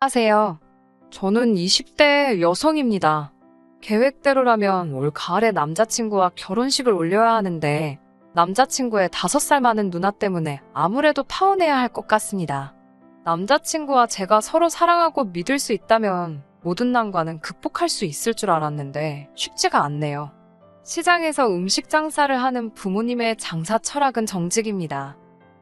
안녕하세요. 저는 20대 여성입니다. 계획대로라면 올 가을에 남자친구와 결혼식을 올려야 하는데 남자친구의 5살 많은 누나 때문에 아무래도 파혼해야 할 것 같습니다. 남자친구와 제가 서로 사랑하고 믿을 수 있다면 모든 난관은 극복할 수 있을 줄 알았는데 쉽지가 않네요. 시장에서 음식 장사를 하는 부모님의 장사 철학은 정직입니다.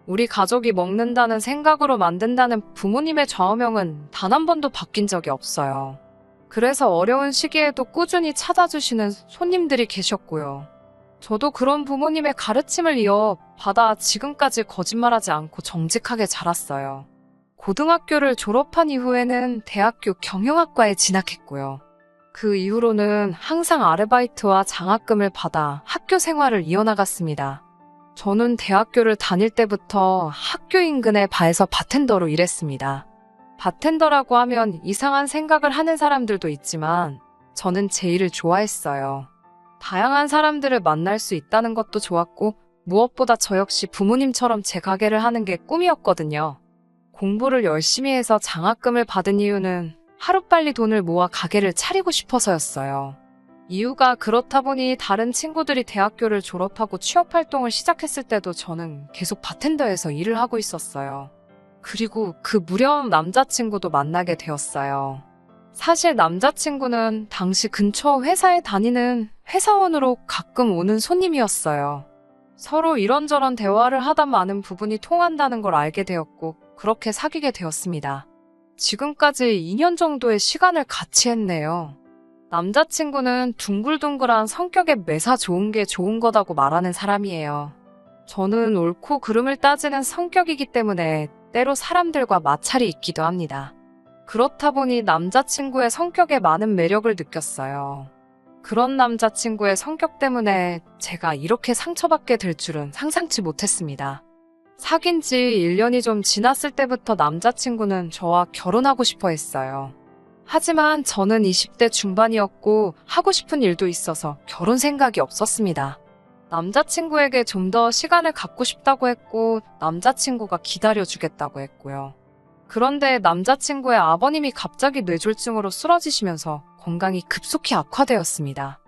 우리 가족이 먹는다는 생각으로 만든다는 부모님의 좌우명은 단 한 번도 바뀐 적이 없어요. 그래서 어려운 시기에도 꾸준히 찾아주시는 손님들이 계셨고요. 저도 그런 부모님의 가르침을 이어받아 지금까지 거짓말하지 않고 정직하게 자랐어요. 고등학교를 졸업한 이후에는 대학교 경영학과에 진학했고요. 그 이후로는 항상 아르바이트와 장학금을 받아 학교 생활을 이어나갔습니다. 저는 대학교를 다닐 때부터 학교 인근의 바에서 바텐더로 일했습니다. 바텐더라고 하면 이상한 생각을 하는 사람들도 있지만 저는 제 일을 좋아했어요. 다양한 사람들을 만날 수 있다는 것도 좋았고 무엇보다 저 역시 부모님처럼 제 가게를 하는 게 꿈이었거든요. 공부를 열심히 해서 장학금을 받은 이유는 하루빨리 돈을 모아 가게를 차리고 싶어서였어요. 이유가 그렇다 보니 다른 친구들이 대학교를 졸업하고 취업활동을 시작했을 때도 저는 계속 바텐더에서 일을 하고 있었어요. 그리고 그 무렵 남자친구도 만나게 되었어요. 사실 남자친구는 당시 근처 회사에 다니는 회사원으로 가끔 오는 손님이었어요. 서로 이런저런 대화를 하다 많은 부분이 통한다는 걸 알게 되었고 그렇게 사귀게 되었습니다. 지금까지 2년 정도의 시간을 같이 했네요. 남자친구는 둥글둥글한 성격에 매사 좋은 게 좋은 거다고 말하는 사람이에요. 저는 옳고 그름을 따지는 성격이기 때문에 때로 사람들과 마찰이 있기도 합니다. 그렇다 보니 남자친구의 성격에 많은 매력을 느꼈어요. 그런 남자친구의 성격 때문에 제가 이렇게 상처받게 될 줄은 상상치 못했습니다. 사귄 지 1년이 좀 지났을 때부터 남자친구는 저와 결혼하고 싶어 했어요. 하지만 저는 20대 중반이었고 하고 싶은 일도 있어서 결혼 생각이 없었습니다. 남자친구에게 좀 더 시간을 갖고 싶다고 했고 남자친구가 기다려주겠다고 했고요. 그런데 남자친구의 아버님이 갑자기 뇌졸중으로 쓰러지시면서 건강이 급속히 악화되었습니다.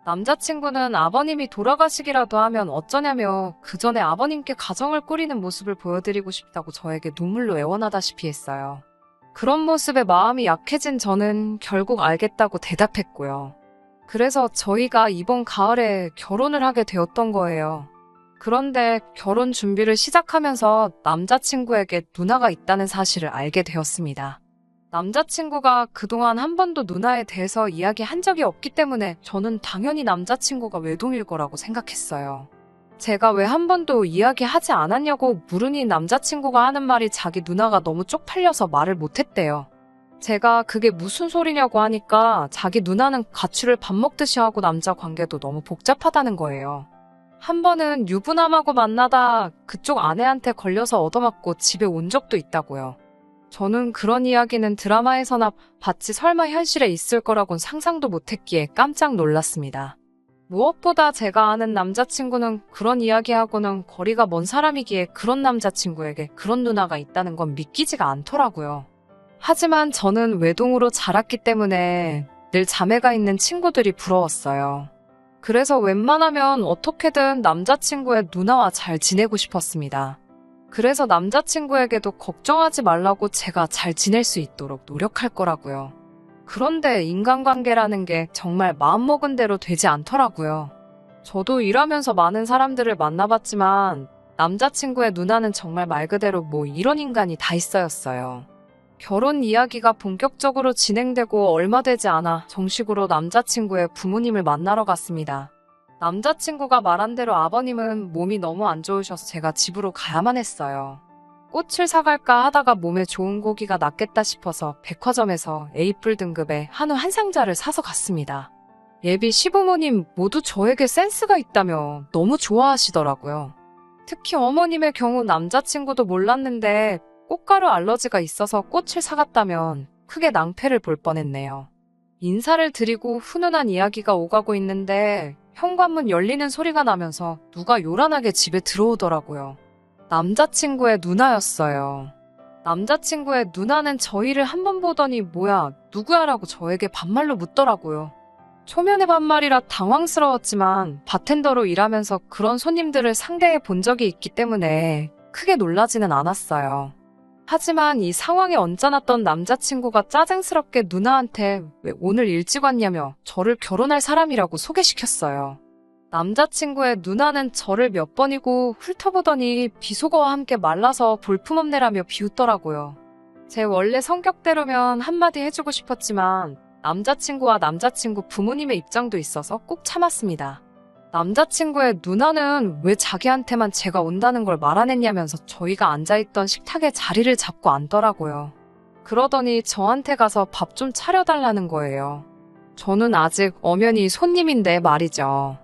남자친구는 아버님이 돌아가시기라도 하면 어쩌냐며 그 전에 아버님께 가정을 꾸리는 모습을 보여드리고 싶다고 저에게 눈물로 애원하다시피 했어요. 그런 모습에 마음이 약해진 저는 결국 알겠다고 대답했고요. 그래서 저희가 이번 가을에 결혼을 하게 되었던 거예요. 그런데 결혼 준비를 시작하면서 남자친구에게 누나가 있다는 사실을 알게 되었습니다. 남자친구가 그동안 한 번도 누나에 대해서 이야기한 적이 없기 때문에 저는 당연히 남자친구가 외동일 거라고 생각했어요. 제가 왜 한 번도 이야기하지 않았냐고 물으니 남자친구가 하는 말이 자기 누나가 너무 쪽팔려서 말을 못했대요. 제가 그게 무슨 소리냐고 하니까 자기 누나는 가출을 밥 먹듯이 하고 남자 관계도 너무 복잡하다는 거예요. 한 번은 유부남하고 만나다 그쪽 아내한테 걸려서 얻어맞고 집에 온 적도 있다고요. 저는 그런 이야기는 드라마에서나 봤지 설마 현실에 있을 거라곤 상상도 못했기에 깜짝 놀랐습니다. 무엇보다 제가 아는 남자친구는 그런 이야기하고는 거리가 먼 사람이기에 그런 남자친구에게 그런 누나가 있다는 건 믿기지가 않더라고요. 하지만 저는 외동으로 자랐기 때문에 늘 자매가 있는 친구들이 부러웠어요. 그래서 웬만하면 어떻게든 남자친구의 누나와 잘 지내고 싶었습니다. 그래서 남자친구에게도 걱정하지 말라고 제가 잘 지낼 수 있도록 노력할 거라고요. 그런데 인간관계라는 게 정말 마음먹은 대로 되지 않더라고요. 저도 일하면서 많은 사람들을 만나봤지만 남자친구의 누나는 정말 말 그대로 뭐 이런 인간이 다 있어였어요. 결혼 이야기가 본격적으로 진행되고 얼마 되지 않아 정식으로 남자친구의 부모님을 만나러 갔습니다. 남자친구가 말한 대로 아버님은 몸이 너무 안 좋으셔서 제가 집으로 가야만 했어요. 꽃을 사갈까 하다가 몸에 좋은 고기가 낫겠다 싶어서 백화점에서 A+ 등급의 한우 한 상자를 사서 갔습니다. 예비 시부모님 모두 저에게 센스가 있다며 너무 좋아하시더라고요. 특히 어머님의 경우 남자친구도 몰랐는데 꽃가루 알러지가 있어서 꽃을 사갔다면 크게 낭패를 볼 뻔했네요. 인사를 드리고 훈훈한 이야기가 오가고 있는데 현관문 열리는 소리가 나면서 누가 요란하게 집에 들어오더라고요. 남자친구의 누나였어요. 남자친구의 누나는 저희를 한 번 보더니 뭐야, 누구야라고 저에게 반말로 묻더라고요. 초면의 반말이라 당황스러웠지만 바텐더로 일하면서 그런 손님들을 상대해 본 적이 있기 때문에 크게 놀라지는 않았어요. 하지만 이 상황에 언짢았던 남자친구가 짜증스럽게 누나한테 왜 오늘 일찍 왔냐며 저를 결혼할 사람이라고 소개시켰어요. 남자친구의 누나는 저를 몇 번이고 훑어보더니 비속어와 함께 말라서 볼품없네라며 비웃더라고요. 제 원래 성격대로면 한마디 해주고 싶었지만 남자친구와 남자친구 부모님의 입장도 있어서 꾹 참았습니다. 남자친구의 누나는 왜 자기한테만 제가 온다는 걸 말 안 했냐면서 저희가 앉아있던 식탁에 자리를 잡고 앉더라고요. 그러더니 저한테 가서 밥 좀 차려달라는 거예요. 저는 아직 엄연히 손님인데 말이죠.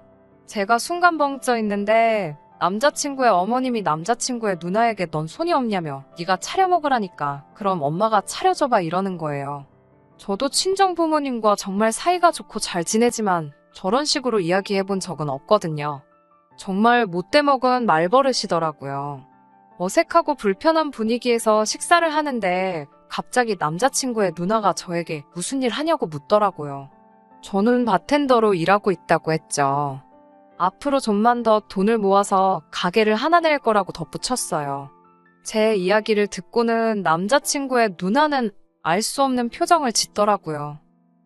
제가 순간 벙쪄 있는데 남자친구의 어머님이 남자친구의 누나에게 넌 손이 없냐며 네가 차려 먹으라니까 그럼 엄마가 차려줘봐 이러는 거예요. 저도 친정 부모님과 정말 사이가 좋고 잘 지내지만 저런 식으로 이야기해본 적은 없거든요. 정말 못돼먹은 말버릇이더라고요. 어색하고 불편한 분위기에서 식사를 하는데 갑자기 남자친구의 누나가 저에게 무슨 일 하냐고 묻더라고요. 저는 바텐더로 일하고 있다고 했죠. 앞으로 좀만 더 돈을 모아서 가게를 하나 낼 거라고 덧붙였어요. 제 이야기를 듣고는 남자친구의 누나는 알 수 없는 표정을 짓더라고요.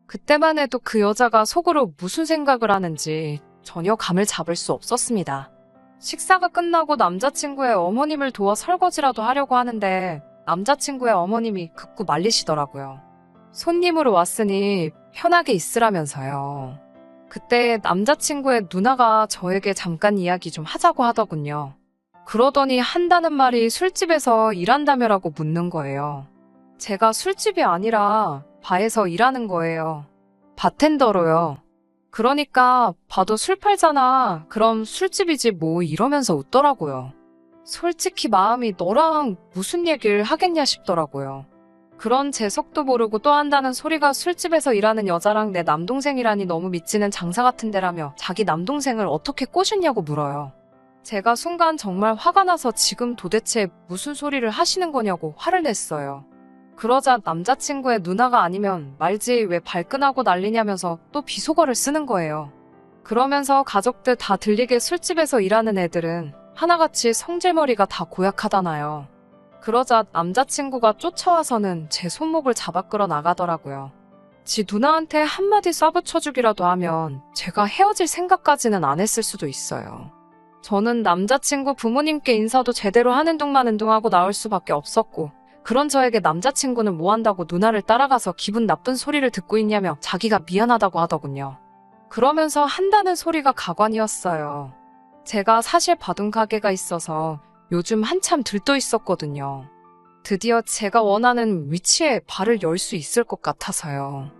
그때만 해도 그 여자가 속으로 무슨 생각을 하는지 전혀 감을 잡을 수 없었습니다. 식사가 끝나고 남자친구의 어머님을 도와 설거지라도 하려고 하는데 남자친구의 어머님이 극구 말리시더라고요. 손님으로 왔으니 편하게 있으라면서요. 그때 남자친구의 누나가 저에게 잠깐 이야기 좀 하자고 하더군요. 그러더니 한다는 말이 술집에서 일한다며라고 묻는 거예요. 제가 술집이 아니라 바에서 일하는 거예요. 바텐더로요. 그러니까 봐도 술 팔잖아. 그럼 술집이지 뭐 이러면서 웃더라고요. 솔직히 마음이 너랑 무슨 얘기를 하겠냐 싶더라고요. 그런 제 속도 모르고 또 한다는 소리가 술집에서 일하는 여자랑 내 남동생이라니 너무 미치는 장사 같은 데라며 자기 남동생을 어떻게 꼬셨냐고 물어요. 제가 순간 정말 화가 나서 지금 도대체 무슨 소리를 하시는 거냐고 화를 냈어요. 그러자 남자친구의 누나가 아니면 말지 왜 발끈하고 난리냐면서 또 비속어를 쓰는 거예요. 그러면서 가족들 다 들리게 술집에서 일하는 애들은 하나같이 성질머리가 다 고약하다나요. 그러자 남자친구가 쫓아와서는 제 손목을 잡아 끌어 나가더라고요. 지 누나한테 한마디 쏴붙여주기라도 하면 제가 헤어질 생각까지는 안 했을 수도 있어요. 저는 남자친구 부모님께 인사도 제대로 하는 둥 마는 둥 하고 나올 수밖에 없었고 그런 저에게 남자친구는 뭐 한다고 누나를 따라가서 기분 나쁜 소리를 듣고 있냐며 자기가 미안하다고 하더군요. 그러면서 한다는 소리가 가관이었어요. 제가 사실 봐둔 가게가 있어서 요즘 한참 들떠 있었거든요. 드디어 제가 원하는 위치에 발을 열 수 있을 것 같아서요.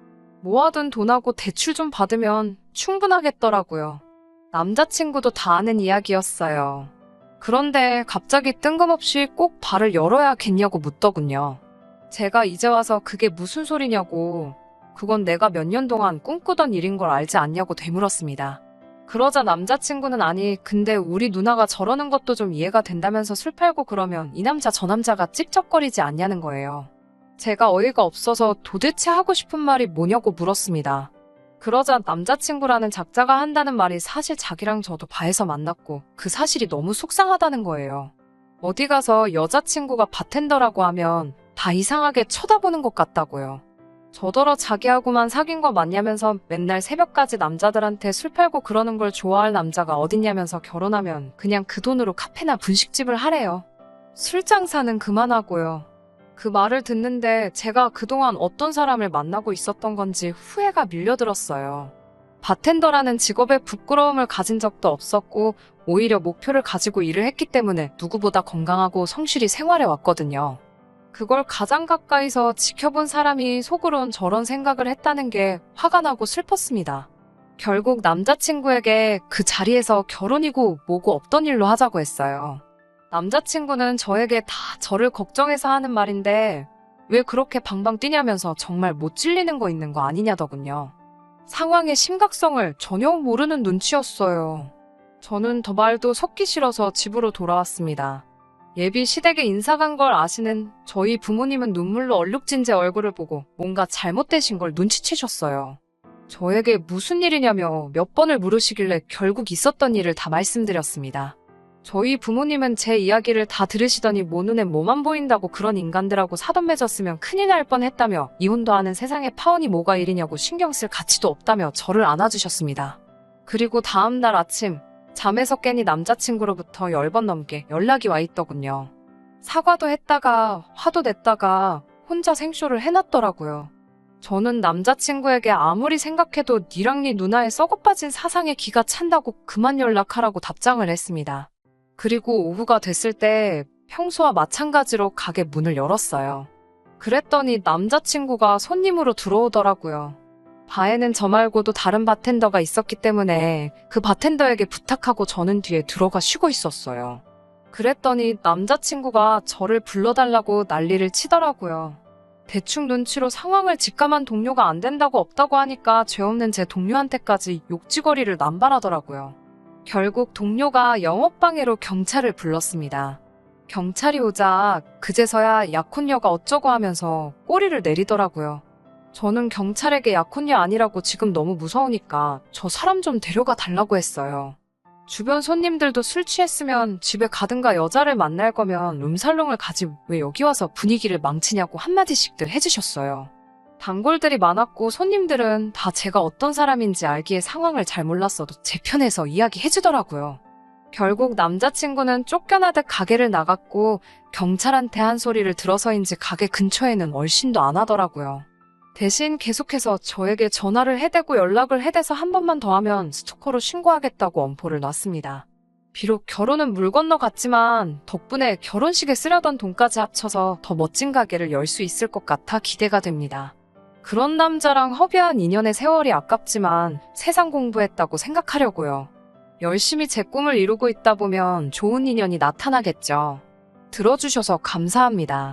모아둔 돈하고 대출 좀 받으면 충분하겠더라고요. 남자친구도 다 아는 이야기였어요. 그런데 갑자기 뜬금없이 꼭 발을 열어야겠냐고 묻더군요. 제가 이제 와서 그게 무슨 소리냐고, 그건 내가 몇 년 동안 꿈꾸던 일인 걸 알지 않냐고 되물었습니다. 그러자 남자친구는 아니 근데 우리 누나가 저러는 것도 좀 이해가 된다면서 술 팔고 그러면 이 남자 저 남자가 찝쩍거리지 않냐는 거예요. 제가 어이가 없어서 도대체 하고 싶은 말이 뭐냐고 물었습니다. 그러자 남자친구라는 작자가 한다는 말이 사실 자기랑 저도 바에서 만났고 그 사실이 너무 속상하다는 거예요. 어디 가서 여자친구가 바텐더라고 하면 다 이상하게 쳐다보는 것 같다고요. 저더러 자기하고만 사귄 거 맞냐면서 맨날 새벽까지 남자들한테 술 팔고 그러는 걸 좋아할 남자가 어딨냐면서 결혼하면 그냥 그 돈으로 카페나 분식집을 하래요. 술 장사는 그만하고요. 그 말을 듣는데 제가 그동안 어떤 사람을 만나고 있었던 건지 후회가 밀려들었어요. 바텐더라는 직업에 부끄러움을 가진 적도 없었고 오히려 목표를 가지고 일을 했기 때문에 누구보다 건강하고 성실히 생활해 왔거든요. 그걸 가장 가까이서 지켜본 사람이 속으론 저런 생각을 했다는 게 화가 나고 슬펐습니다. 결국 남자친구에게 그 자리에서 결혼이고 뭐고 없던 일로 하자고 했어요. 남자친구는 저에게 다 저를 걱정해서 하는 말인데 왜 그렇게 방방 뛰냐면서 정말 못 질리는 거 있는 거 아니냐더군요. 상황의 심각성을 전혀 모르는 눈치였어요. 저는 더 말도 섞기 싫어서 집으로 돌아왔습니다. 예비 시댁에 인사 간 걸 아시는 저희 부모님은 눈물로 얼룩진 제 얼굴을 보고 뭔가 잘못되신 걸 눈치채셨어요. 저에게 무슨 일이냐며 몇 번을 물으시길래 결국 있었던 일을 다 말씀드렸습니다. 저희 부모님은 제 이야기를 다 들으시더니 뭐 눈에 뭐만 보인다고 그런 인간들하고 사돈 맺었으면 큰일 날 뻔했다며 이혼도 하는 세상에 파혼이 뭐가 일이냐고 신경 쓸 가치도 없다며 저를 안아주셨습니다. 그리고 다음 날 아침 잠에서 깨니 남자친구로부터 10번 넘게 연락이 와 있더군요. 사과도 했다가 화도 냈다가 혼자 생쇼를 해놨더라고요. 저는 남자친구에게 아무리 생각해도 니랑 니 누나의 썩어빠진 사상에 기가 찬다고 그만 연락하라고 답장을 했습니다. 그리고 오후가 됐을 때 평소와 마찬가지로 가게 문을 열었어요. 그랬더니 남자친구가 손님으로 들어오더라고요. 바에는 저 말고도 다른 바텐더가 있었기 때문에 그 바텐더에게 부탁하고 저는 뒤에 들어가 쉬고 있었어요. 그랬더니 남자친구가 저를 불러달라고 난리를 치더라고요. 대충 눈치로 상황을 직감한 동료가 안 된다고 없다고 하니까 죄 없는 제 동료한테까지 욕지거리를 남발하더라고요. 결국 동료가 영업방해로 경찰을 불렀습니다. 경찰이 오자 그제서야 약혼녀가 어쩌고 하면서 꼬리를 내리더라고요. 저는 경찰에게 약혼녀 아니라고 지금 너무 무서우니까 저 사람 좀 데려가 달라고 했어요. 주변 손님들도 술 취했으면 집에 가든가 여자를 만날 거면 룸살롱을 가지 왜 여기 와서 분위기를 망치냐고 한마디씩들 해주셨어요. 단골들이 많았고 손님들은 다 제가 어떤 사람인지 알기에 상황을 잘 몰랐어도 제 편에서 이야기해주더라고요. 결국 남자친구는 쫓겨나듯 가게를 나갔고 경찰한테 한 소리를 들어서인지 가게 근처에는 얼씬도 안 하더라고요. 대신 계속해서 저에게 전화를 해대고 연락을 해대서 한 번만 더 하면 스토커로 신고하겠다고 엄포를 놨습니다. 비록 결혼은 물 건너 갔지만 덕분에 결혼식에 쓰려던 돈까지 합쳐서 더 멋진 가게를 열 수 있을 것 같아 기대가 됩니다. 그런 남자랑 허비한 인연의 세월이 아깝지만 세상 공부했다고 생각하려고요. 열심히 제 꿈을 이루고 있다 보면 좋은 인연이 나타나겠죠. 들어주셔서 감사합니다.